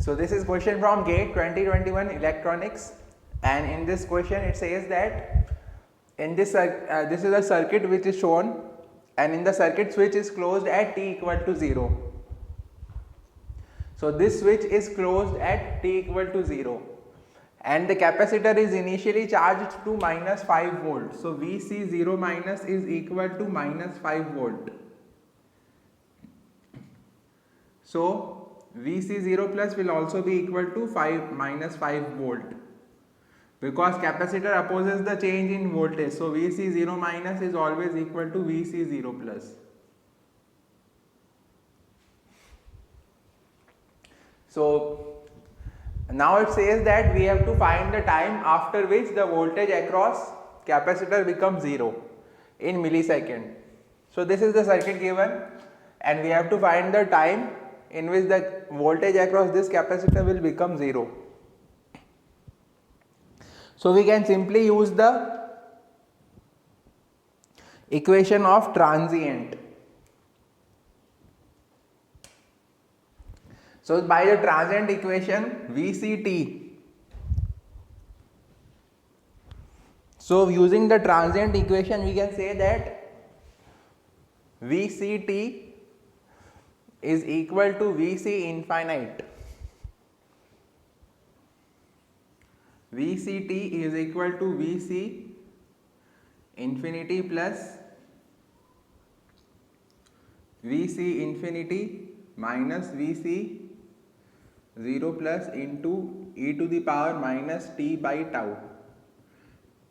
So this is question from GATE 2021 Electronics, and in this question it says that in this this is a circuit which is shown, and in the circuit switch is closed at t equal to 0. So this switch is closed at t equal to 0, and the capacitor is initially charged to minus 5 volt. So Vc0 minus is equal to minus 5 volt. So Vc0 plus will also be equal to minus 5 volt, because capacitor opposes the change in voltage. So Vc0 minus is always equal to Vc0 plus. So now it says that we have to find the time after which the voltage across capacitor becomes 0 in millisecond. So this is the circuit given, and we have to find the time in which the voltage across this capacitor will become 0. So we can simply use the equation of transient. So by the transient equation Vct, so using the transient equation we can say that Vct is equal to Vc infinite. Vct is equal to Vc infinity plus Vc infinity minus Vc 0 plus into e to the power minus t by tau,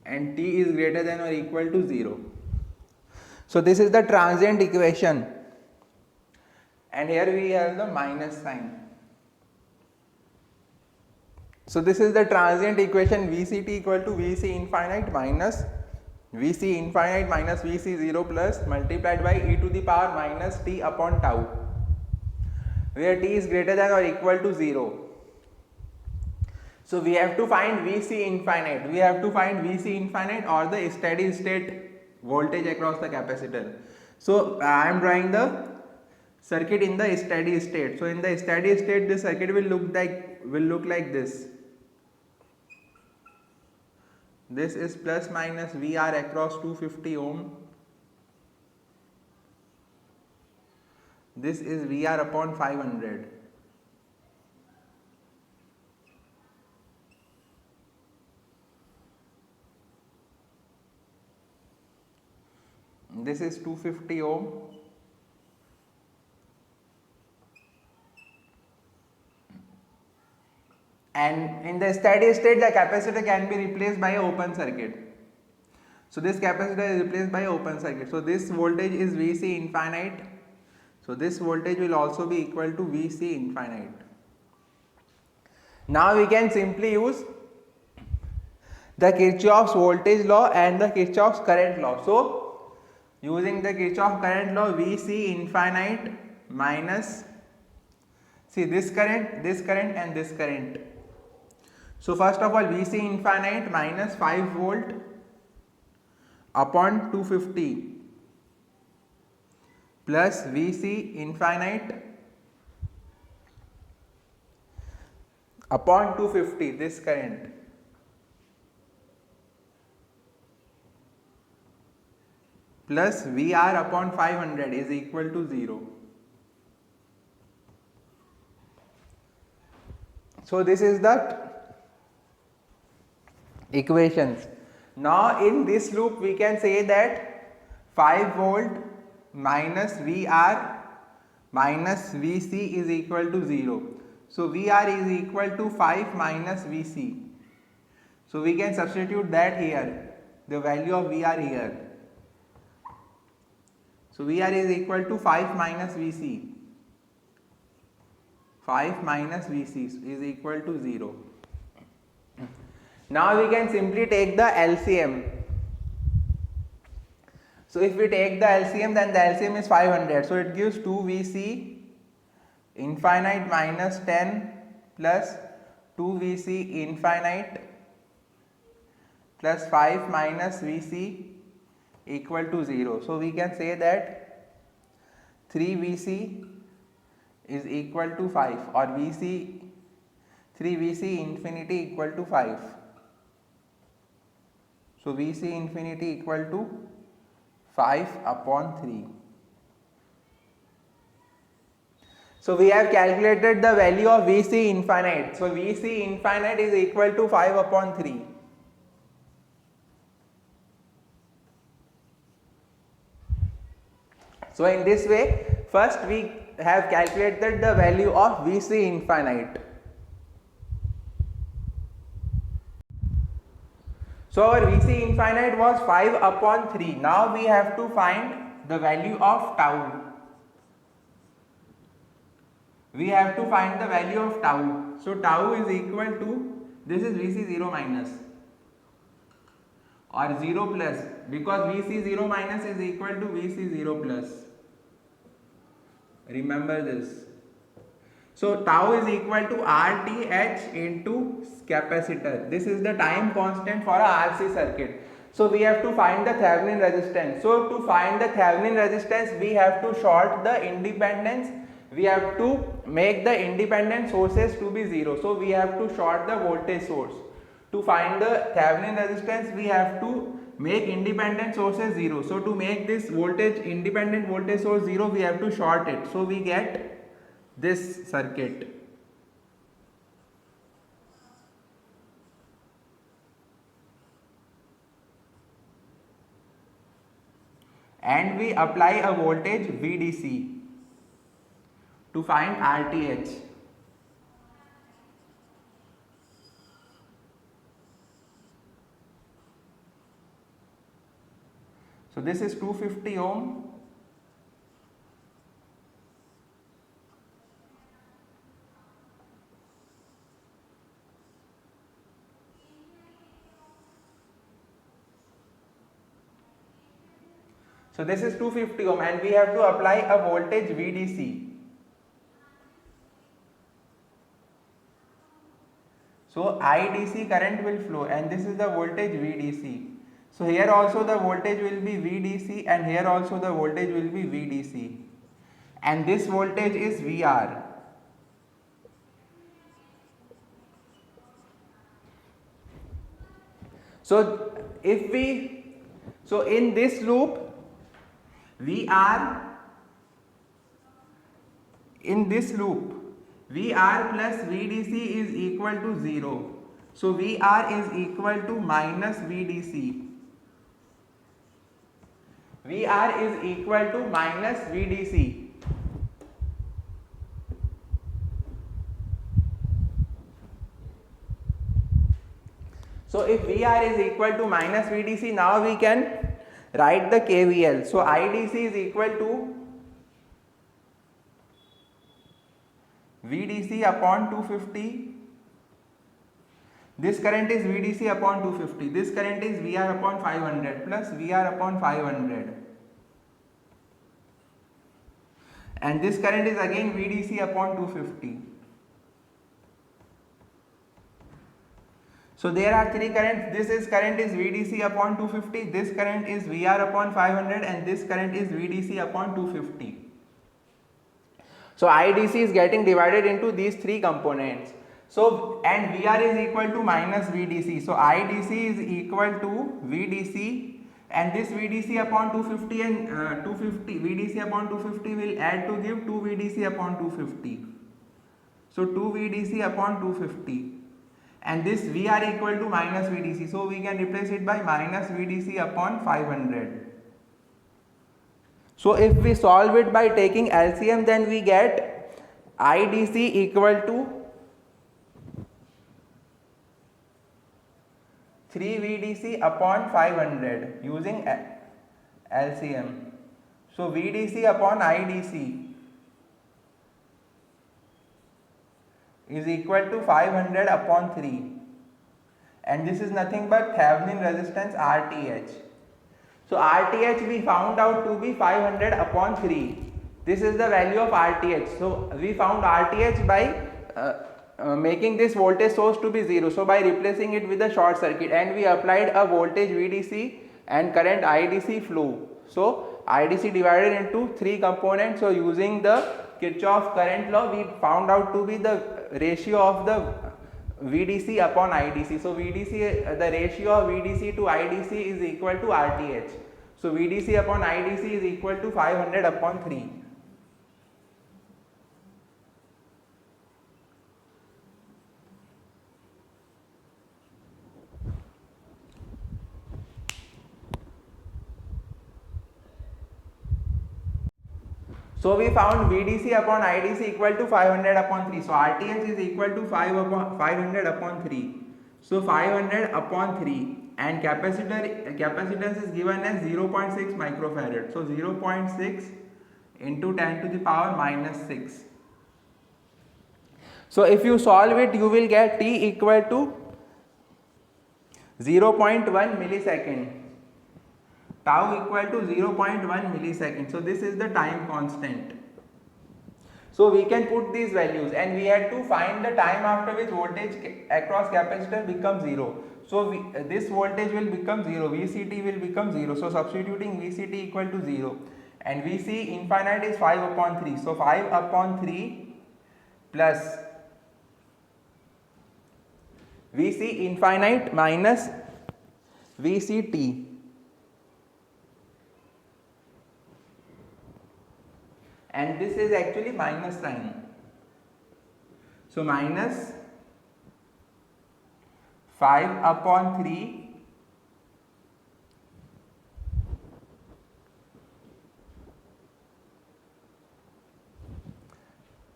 and t is greater than or equal to 0. So this is the transient equation, and here we have the minus sign. So this is the transient equation Vct equal to Vc infinite minus Vc0 plus multiplied by e to the power minus t upon tau, where t is greater than or equal to 0. So we have to find Vc infinite. We have to find Vc infinite or the steady state voltage across the capacitor. So I am drawing the circuit in the steady state. So in the steady state this circuit will look like this. This is plus minus Vr across 250 ohm. This is Vr upon 500. This is 250 ohm. And in the steady state the capacitor can be replaced by an open circuit. So this capacitor is replaced by an open circuit. So this voltage is Vc infinite. So this voltage will also be equal to Vc infinite. Now we can simply use the Kirchhoff's voltage law and the Kirchhoff's current law. So using the Kirchhoff current law, Vc infinite minus, see this current and this current. So first of all Vc infinite minus 5 volt upon 250 plus Vc infinite upon 250, this current, plus Vr upon 500 is equal to 0. So this is the equations. Now in this loop we can say that 5 volt minus Vr minus Vc is equal to 0. So Vr is equal to 5 minus Vc. So we can substitute that here, the value of Vr here. So Vr is equal to 5 minus Vc. 5 minus Vc is equal to 0. Now we can simply take the LCM. So if we take the LCM, then the LCM is 500. So it gives 2 Vc infinite minus 10 plus 2 Vc infinite plus 5 minus Vc equal to 0. So we can say that 3 Vc is equal to 5, or Vc 3 Vc infinity equal to 5. So Vc infinity equal to 5 upon 3. So we have calculated the value of Vc infinite. So Vc infinite is equal to 5 upon 3. So in this way, first we have calculated the value of Vc infinite. So our Vc infinite was 5 upon 3. Now we have to find the value of tau. We have to find the value of tau. So tau is equal to, this is Vc 0 minus or 0 plus, because Vc 0 minus is equal to Vc 0 plus. Remember this. So tau is equal to RTh into capacitor. This is the time constant for a RC circuit. So we have to find the Thevenin resistance. So to find the Thevenin resistance, we have to short the independence. We have to make the independent sources to be 0. So we have to short the voltage source. To find the Thevenin resistance, we have to make independent sources 0. So to make this independent voltage source 0, we have to short it. So we get this circuit. And we apply a voltage VDC to find RTh. So this is 250 ohm. So this is 250 ohm and we have to apply a voltage VDC. So IDC current will flow and this is the voltage VDC. So here also the voltage will be VDC and here also the voltage will be VDC. And this voltage is VR. So in this loop, VR plus VDC is equal to 0. So VR is equal to minus VDC. VR is equal to minus VDC. So if VR is equal to minus VDC, now we can write the KVL. So IDC is equal to VDC upon 250. This current is VDC upon 250. This current is VR upon 500 plus VR upon 500. And this current is again VDC upon 250. So there are three currents. This current is VDC upon 250, this current is VR upon 500 and this current is VDC upon 250. So IDC is getting divided into these three components. So and VR is equal to minus VDC. So IDC is equal to VDC and this VDC upon 250 and 250 VDC upon 250 will add to give 2 VDC upon 250. So 2 VDC upon 250. And this VR equal to minus VDC, so we can replace it by minus VDC upon 500. So if we solve it by taking LCM, then we get IDC equal to 3 VDC upon 500 using LCM. So VDC upon IDC is equal to 500 upon 3 and this is nothing but Thevenin resistance RTh. So RTh we found out to be 500 upon 3. This is the value of RTh. So we found RTh by making this voltage source to be 0. So by replacing it with a short circuit and we applied a voltage VDC and current IDC flow. So IDC divided into three components. So using the Kirchhoff current law, we found out to be the ratio of the VDC upon IDC. So VDC, the ratio of VDC to IDC is equal to RTH. So VDC upon IDC is equal to 500 upon 3. So we found VDC upon IDC equal to 500 upon 3. So RTH is equal to 500 upon 3. So 500 upon 3, and capacitance is given as 0.6 microfarad. So 0.6 into 10 to the power minus 6. So if you solve it, you will get T equal to 0.1 millisecond. Tau equal to 0.1 millisecond. So this is the time constant. So we can put these values, and we had to find the time after which voltage across capacitor becomes 0. So this voltage will become 0, VCT will become 0. So substituting VCT equal to 0, and VC infinite is 5 upon 3. So 5 upon 3 plus VC infinite minus VCT. And this is actually minus sign. So minus 5 upon 3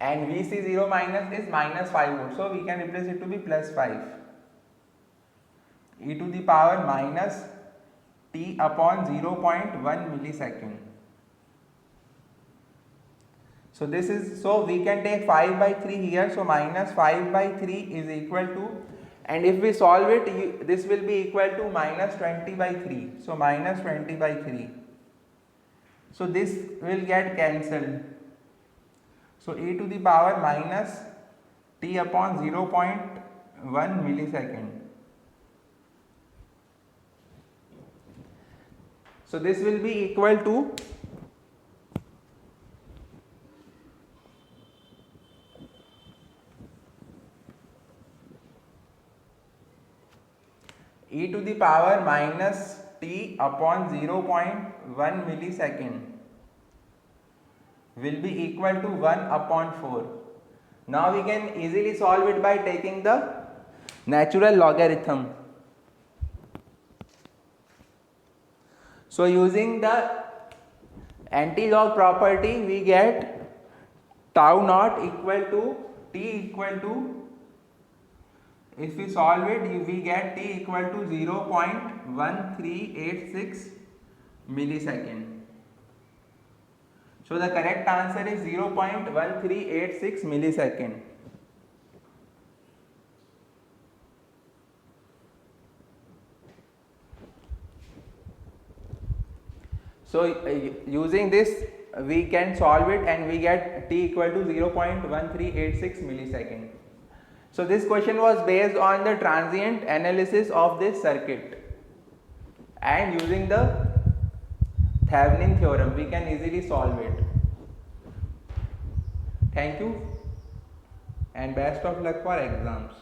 and VC0 minus is minus 5 volts. So we can replace it to be plus 5 e to the power minus T upon 0.1 millisecond. So this is, so we can take 5 by 3 here. So minus 5 by 3 is equal to, and if we solve it, this will be equal to minus 20 by 3. So minus 20 by 3. So this will get cancelled. So e to the power minus T upon 0.1 millisecond. So this will be equal to e to the power minus T upon 0.1 millisecond will be equal to 1 upon 4. Now we can easily solve it by taking the natural logarithm. So using the anti-log property, we get tau naught equal to T equal to, if we solve it, we get T equal to 0.1386 millisecond. So the correct answer is 0.1386 millisecond. So using this, we can solve it, and we get T equal to 0.1386 millisecond. So this question was based on the transient analysis of this circuit, and using the Thevenin theorem we can easily solve it. Thank you and best of luck for exams.